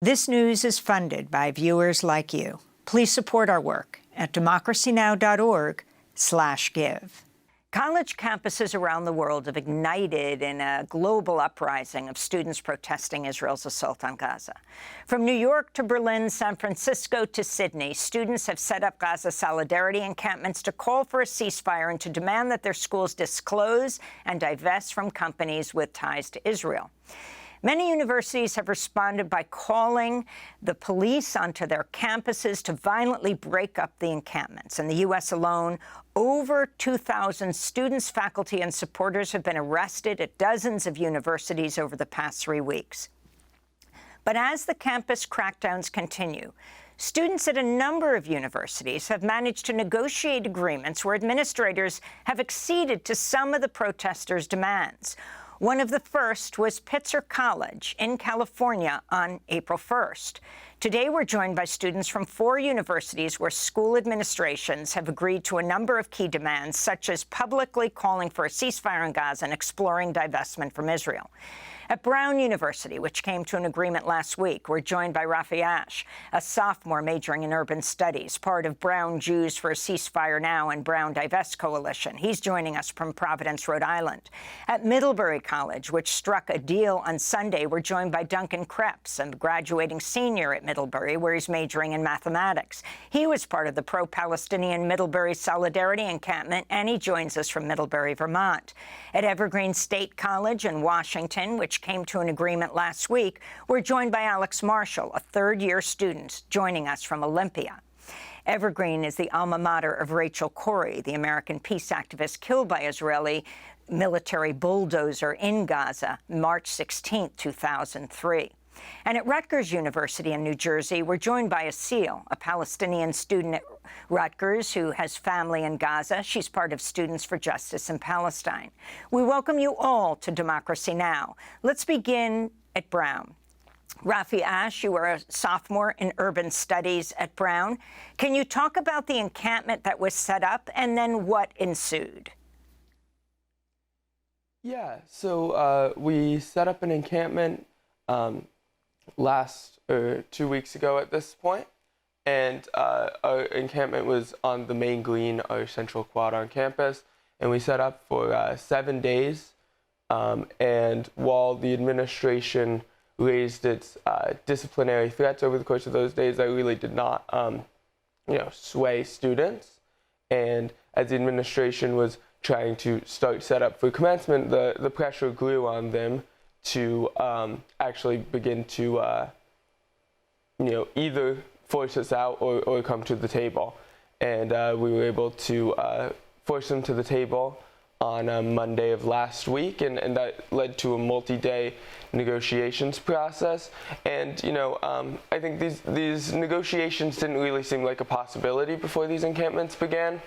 This news is funded by viewers like you. Please support our work at democracynow.org/give. College campuses around the world have ignited in a global uprising of students protesting Israel's assault on Gaza. From New York to Berlin, San Francisco to Sydney, students have set up Gaza solidarity encampments to call for a ceasefire and to demand that their schools disclose and divest from companies with ties to Israel. Many universities have responded by calling the police onto their campuses to violently break up the encampments. In the U.S. alone, over 2,000 students, faculty, and supporters have been arrested at dozens of universities over the past 3 weeks. But as the campus crackdowns continue, students at a number of universities have managed to negotiate agreements where administrators have acceded to some of the protesters' demands. One of the first was Pitzer College in California on April 1st. Today, we're joined by students from 4 universities where school administrations have agreed to a number of key demands, such as publicly calling for a ceasefire in Gaza and exploring divestment from Israel. At Brown University, which came to an agreement last week, we're joined by Rafi Ash, a sophomore majoring in urban studies, part of Brown Jews for a Ceasefire Now and Brown Divest Coalition. He's joining us from Providence, Rhode Island. At Middlebury College, which struck a deal on Sunday, we're joined by Duncan Krebs, a graduating senior at Middlebury, where he's majoring in mathematics. He was part of the pro-Palestinian Middlebury Solidarity Encampment, and he joins us from Middlebury, Vermont. At Evergreen State College in Washington, which came to an agreement last week, we're joined by Alex Marshall, a third-year student, joining us from Olympia. Evergreen is the alma mater of Rachel Corrie, the American peace activist killed by Israeli military bulldozer in Gaza, March 16, 2003. And at Rutgers University in New Jersey, we're joined by Aseel, a Palestinian student at Rutgers who has family in Gaza. She's part of Students for Justice in Palestine. We welcome you all to Democracy Now! Let's begin at Brown. Rafi Ash, you are a sophomore in urban studies at Brown. Can you talk about the encampment that was set up and then what ensued? Yeah, so we set up an encampment 2 weeks ago at this point, and our encampment was on the main green, our central quad on campus, and we set up for 7 days. And while the administration raised its disciplinary threats over the course of those days, that really did not, sway students. And as the administration was trying to start set up for commencement, the pressure grew on them to actually begin to, either force us out or come to the table. And we were able to force them to the table on Monday of last week, and that led to a multi-day negotiations process. And, I think these negotiations didn't really seem like a possibility before these encampments began.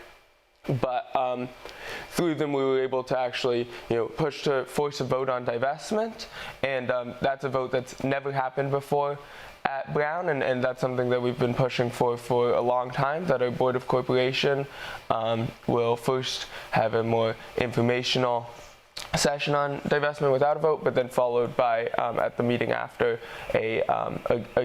But through them, we were able to actually, push to force a vote on divestment, and that's a vote that's never happened before at Brown, and that's something that we've been pushing for a long time, that our Board of Corporation will first have a more informational session on divestment without a vote, but then followed by, at the meeting after, a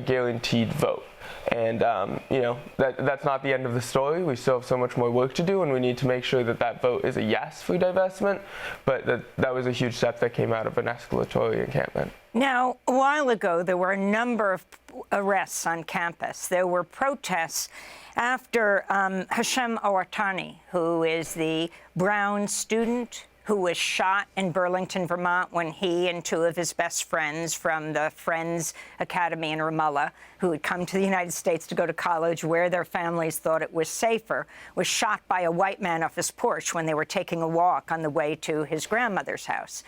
guaranteed vote. And, that's not the end of the story. We still have so much more work to do, and we need to make sure that vote is a yes for divestment. But that was a huge step that came out of an escalatory encampment. Now, a while ago, there were a number of arrests on campus. There were protests after Hashem Awartani, who is the Brown student who was shot in Burlington, Vermont, when he and 2 of his best friends from the Friends Academy in Ramallah, who had come to the United States to go to college where their families thought it was safer, was shot by a white man off his porch when they were taking a walk on the way to his grandmother's house.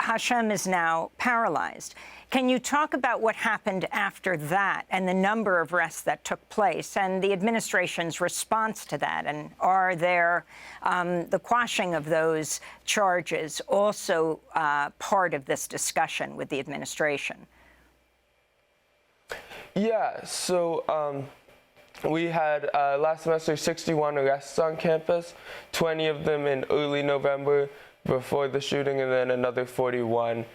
Hashem is now paralyzed. Can you talk about what happened after that and the number of arrests that took place and the administration's response to that? And are there the quashing of those charges also part of this discussion with the administration? Yeah, so we had last semester 61 arrests on campus, 20 of them in early November before the shooting, and then another 41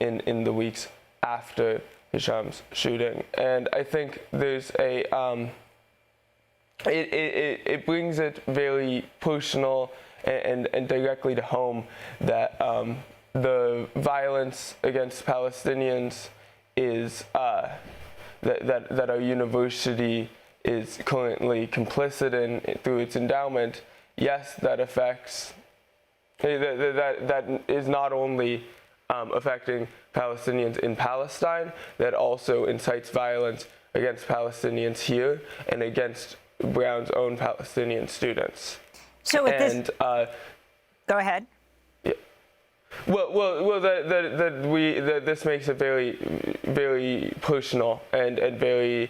in the weeks after Hisham's shooting. And I think there's a it brings it very personal and directly to home that the violence against Palestinians is that our university is currently complicit in through its endowment. Yes, that affects that is not only affecting Palestinians in Palestine, that also incites violence against Palestinians here and against Brown's own Palestinian students. So with and, go ahead. Yeah. Well, this makes it very, very personal and very,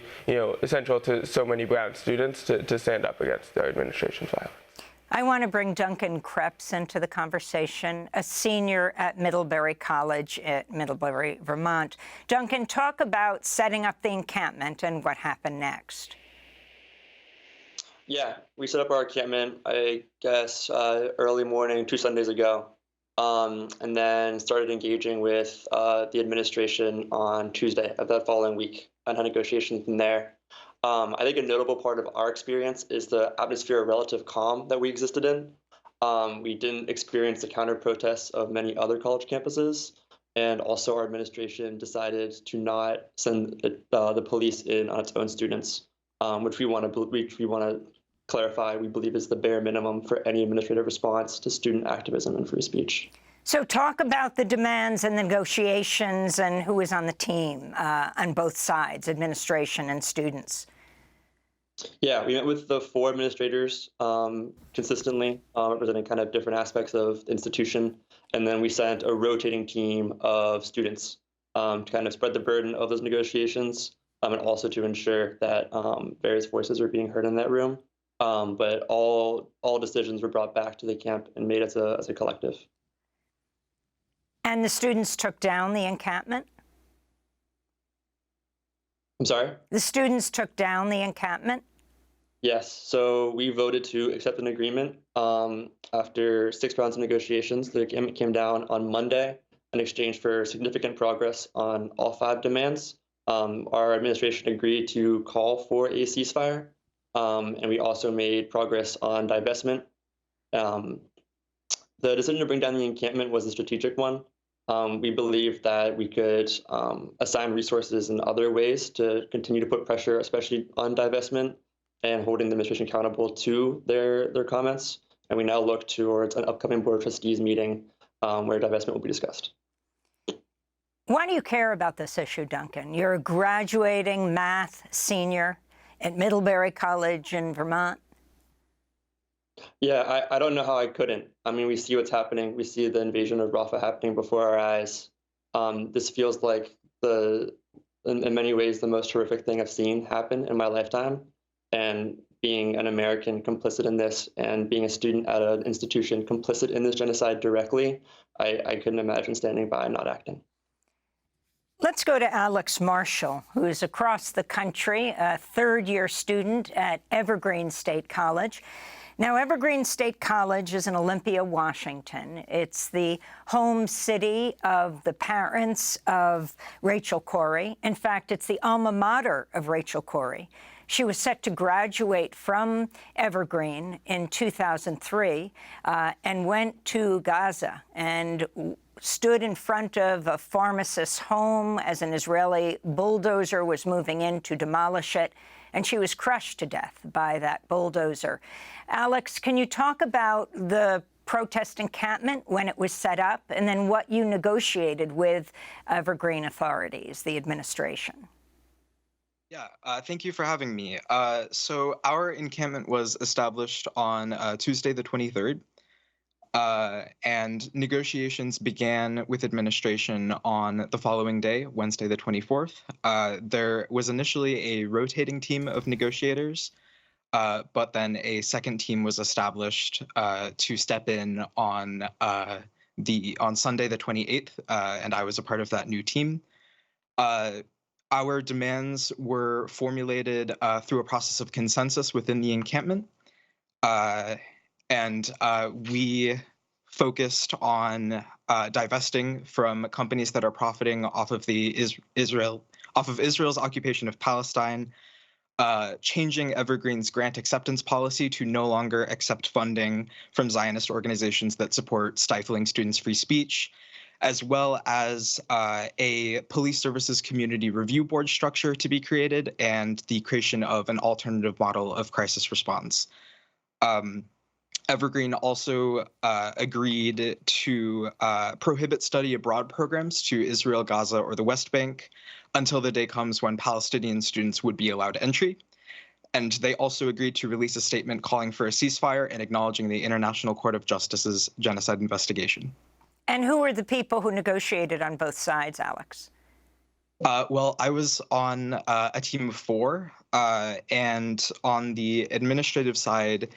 essential to so many Brown students to stand up against their administration's violence. I want to bring Duncan Krebs into the conversation, a senior at Middlebury College at Middlebury, Vermont. Duncan, talk about setting up the encampment and what happened next. Yeah, we set up our encampment, I guess, early morning, 2 Sundays ago, and then started engaging with the administration on Tuesday of that following week and had negotiations from there. I think a notable part of our experience is the atmosphere of relative calm that we existed in. We didn't experience the counter-protests of many other college campuses, and also our administration decided to not send the police in on its own students, which we want to clarify we believe is the bare minimum for any administrative response to student activism and free speech. So talk about the demands and negotiations and who is on the team on both sides, administration and students. Yeah, we met with the 4 administrators consistently, representing kind of different aspects of the institution. And then we sent a rotating team of students to kind of spread the burden of those negotiations and also to ensure that various voices are being heard in that room. But all decisions were brought back to the camp and made as a collective. And the students took down the encampment? I'm sorry? The students took down the encampment? Yes. So we voted to accept an agreement. After 6 rounds of negotiations, the agreement came down on Monday in exchange for significant progress on all 5 demands. Our administration agreed to call for a ceasefire, and we also made progress on divestment. The decision to bring down the encampment was a strategic one. We believe that we could assign resources in other ways to continue to put pressure, especially on divestment and holding the administration accountable to their comments. And we now look towards an upcoming Board of Trustees meeting where divestment will be discussed. Why do you care about this issue, Duncan? You're a graduating math senior at Middlebury College in Vermont. Yeah, I don't know how I couldn't. I mean, we see what's happening. We see the invasion of Rafah happening before our eyes. This feels like in many ways, the most horrific thing I've seen happen in my lifetime. And being an American complicit in this and being a student at an institution complicit in this genocide directly, I couldn't imagine standing by and not acting. Let's go to Alex Marshall, who is across the country, a third-year student at Evergreen State College. Now, Evergreen State College is in Olympia, Washington. It's the home city of the parents of Rachel Corrie. In fact, it's the alma mater of Rachel Corrie. She was set to graduate from Evergreen in 2003 and went to Gaza and stood in front of a pharmacist's home as an Israeli bulldozer was moving in to demolish it, and she was crushed to death by that bulldozer. Alex, can you talk about the protest encampment when it was set up, and then what you negotiated with Evergreen authorities, the administration? Yeah, thank you for having me. So our encampment was established on Tuesday the 23rd. And negotiations began with administration on the following day, Wednesday the 24th. There was initially a rotating team of negotiators, but then a second team was established to step in on Sunday the 28th, and I was a part of that new team. Our demands were formulated through a process of consensus within the encampment. And we focused on divesting from companies that are profiting off of the off of Israel's occupation of Palestine, changing Evergreen's grant acceptance policy to no longer accept funding from Zionist organizations that support stifling students' free speech, as well as a police services community review board structure to be created and the creation of an alternative model of crisis response. Evergreen also agreed to prohibit study abroad programs to Israel, Gaza, or the West Bank until the day comes when Palestinian students would be allowed entry. And they also agreed to release a statement calling for a ceasefire and acknowledging the International Court of Justice's genocide investigation. And who were the people who negotiated on both sides, Alex? Well, I was on a team of 4, and on the administrative side,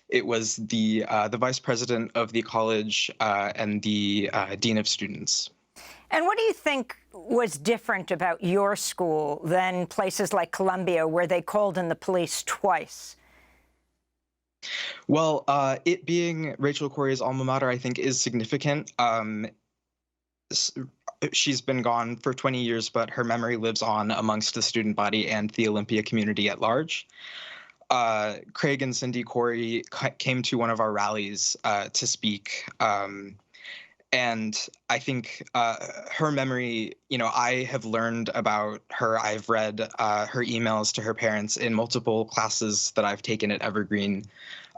it was the vice president of the college and the dean of students. And what do you think was different about your school than places like Columbia, where they called in the police twice? Well, it being Rachel Corrie's alma mater, I think, is significant. She's been gone for 20 years, but her memory lives on amongst the student body and the Olympia community at large. Craig and Cindy Corrie came to one of our rallies to speak. And I think her memory, I have learned about her. I've read her emails to her parents in multiple classes that I've taken at Evergreen.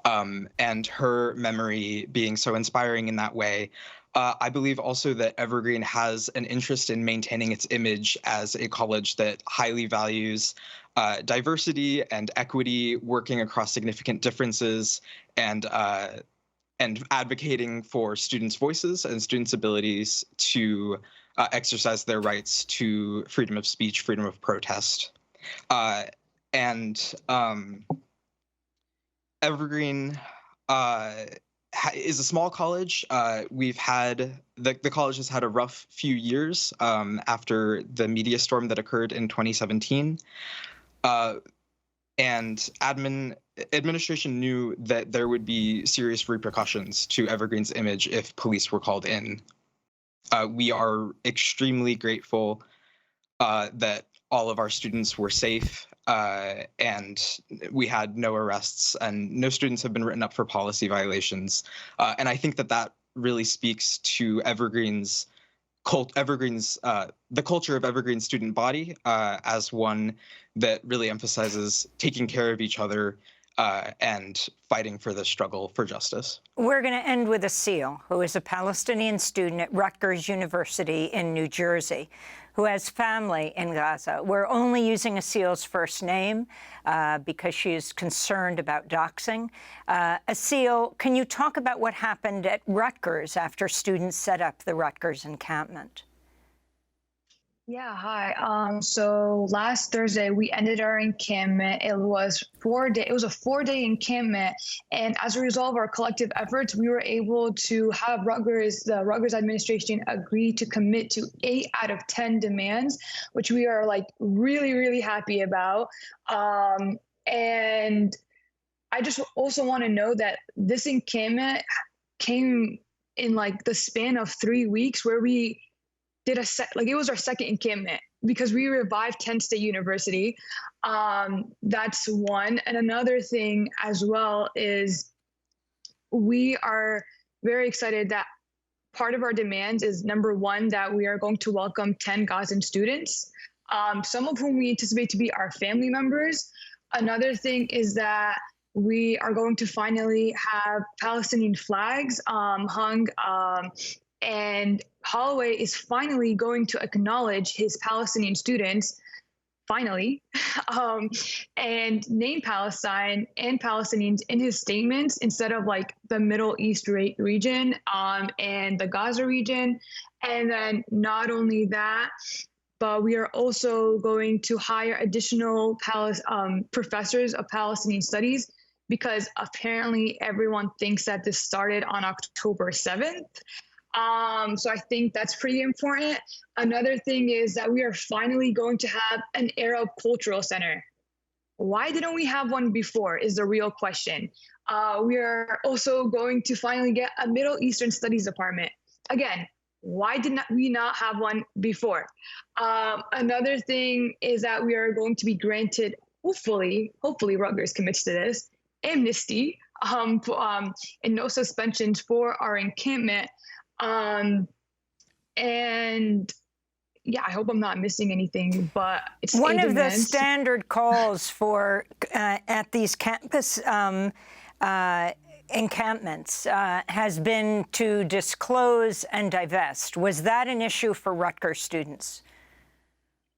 And her memory being so inspiring in that way, I believe also that Evergreen has an interest in maintaining its image as a college that highly values diversity and equity, working across significant differences, and advocating for students' voices and students' abilities to exercise their rights to freedom of speech, freedom of protest. Evergreen is a small college. We've had, the college has had a rough few years after the media storm that occurred in 2017. And administration knew that there would be serious repercussions to Evergreen's image if police were called in. We are extremely grateful that all of our students were safe and we had no arrests and no students have been written up for policy violations. And I think that really speaks to Evergreen's the culture of Evergreen's student body as one that really emphasizes taking care of each other and fighting for the struggle for justice. We're going to end with Asil, who is a Palestinian student at Rutgers University in New Jersey, who has family in Gaza. We're only using Asil's first name because she is concerned about doxing. Asil, can you talk about what happened at Rutgers after students set up the Rutgers encampment? Yeah, hi. So last Thursday we ended our encampment. It was a 4-day encampment, and as a result of our collective efforts, we were able to have the Rutgers administration agree to commit to 8 out of 10 demands, which we are really, really happy about. And I just also want to know that this encampment came in the span of 3 weeks, where we did it was our second encampment because we revived Kent State University. That's one. And another thing as well is we are very excited that part of our demands is, number one, that we are going to welcome 10 Gazan students, some of whom we anticipate to be our family members. Another thing is that we are going to finally have Palestinian flags hung, and Holloway is finally going to acknowledge his Palestinian students, finally, and name Palestine and Palestinians in his statements instead of the Middle East region and the Gaza region. And then not only that, but we are also going to hire additional professors of Palestinian studies, because apparently everyone thinks that this started on October 7th. So I think that's pretty important. Another thing is that we are finally going to have an Arab Cultural Center. Why didn't we have one before is the real question. We are also going to finally get a Middle Eastern Studies department. Again, Why did we not have one before? Another thing is that we are going to be granted, hopefully Rutgers commits to this, amnesty and no suspensions for our encampment. And yeah, I hope I'm not missing anything, but it's one of the demands. standard calls for at these campus encampments has been to disclose and divest. Was that an issue for Rutgers students?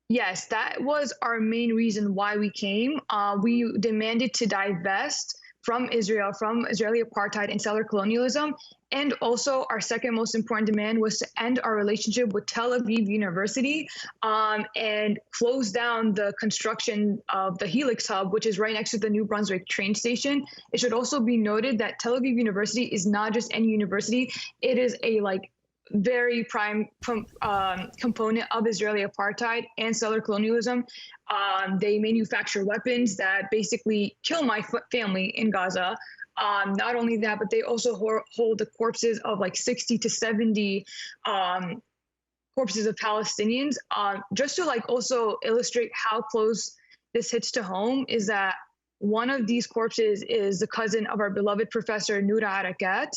Yes, that was our main reason why we came. We demanded to divest from Israel, from Israeli apartheid and settler colonialism. And also our second most important demand was to end our relationship with Tel Aviv University and close down the construction of the Helix Hub, which is right next to the New Brunswick train station. It should also be noted that Tel Aviv University is not just any university. It is a very prime component of Israeli apartheid and settler colonialism. They manufacture weapons that basically kill my family in Gaza. Not only that, but they also hold the corpses of 60 to 70 corpses of Palestinians. Just to also illustrate how close this hits to home is that one of these corpses is the cousin of our beloved professor Noura Arakat,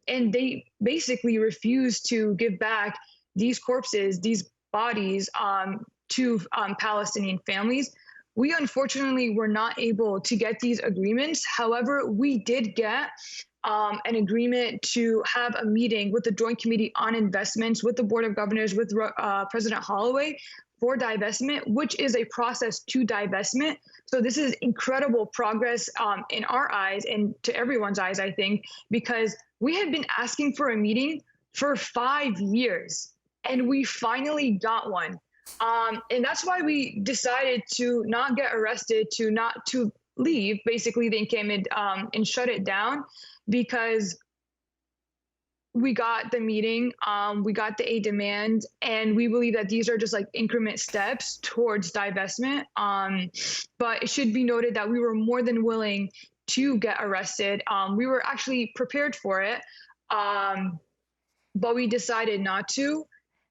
and they basically refuse to give back these corpses, these bodies, to Palestinian families. We unfortunately were not able to get these agreements. However, we did get an agreement to have a meeting with the Joint Committee on Investments, with the Board of Governors, with President Holloway for divestment, which is a process to divestment. So this is incredible progress in our eyes and to everyone's eyes, I think, because we had been asking for a meeting for 5 years, and we finally got one. And that's why we decided to not get arrested, to leave basically the encampment and shut it down, because we got the meeting, we got the 8 demands, and we believe that these are just increment steps towards divestment. But it should be noted that we were more than willing to get arrested. We were actually prepared for it, but we decided not to.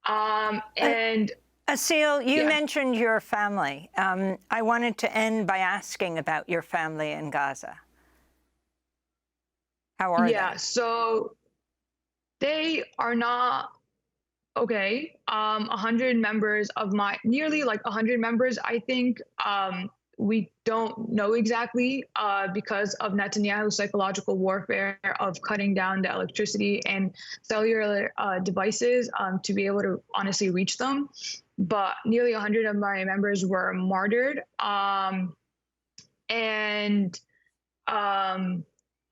And Asil, you mentioned your family. I wanted to end by asking about your family in Gaza. How are they? Yeah, so they are not okay. 100 members of nearly 100 members, I think. We don't know exactly because of Netanyahu's psychological warfare of cutting down the electricity and cellular devices to be able to honestly reach them. But nearly 100 of my members were martyred. And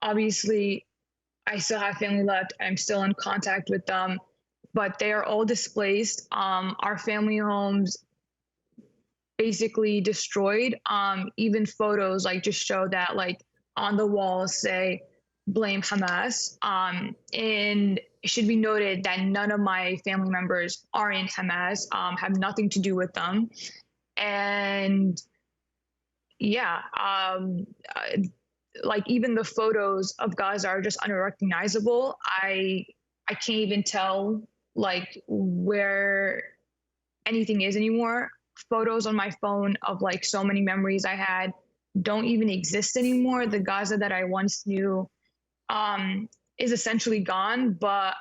obviously, I still have family left. I'm still in contact with them, but they are all displaced. Our family homes basically destroyed. Even photos just show that on the walls say blame Hamas. And it should be noted that none of my family members are in Hamas, have nothing to do with them. And yeah, even the photos of Gaza are just unrecognizable. I can't even tell where anything is anymore. Photos on my phone of so many memories I had don't even exist anymore. The Gaza that I once knew is essentially gone, but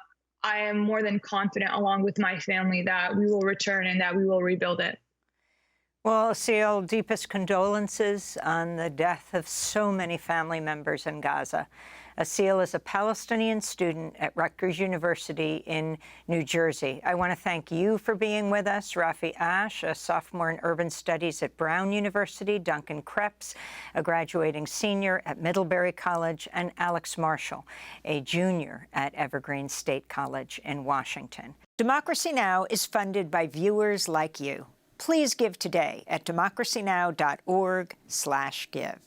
I am more than confident, along with my family, that we will return and that we will rebuild it. Well, Asil, deepest condolences on the death of so many family members in Gaza. Asil is a Palestinian student at Rutgers University in New Jersey. I want to thank you for being with us, Rafi Ash, a sophomore in urban studies at Brown University, Duncan Krebs, a graduating senior at Middlebury College, and Alex Marshall, a junior at Evergreen State College in Washington. Democracy Now! Is funded by viewers like you. Please give today at democracynow.org/give.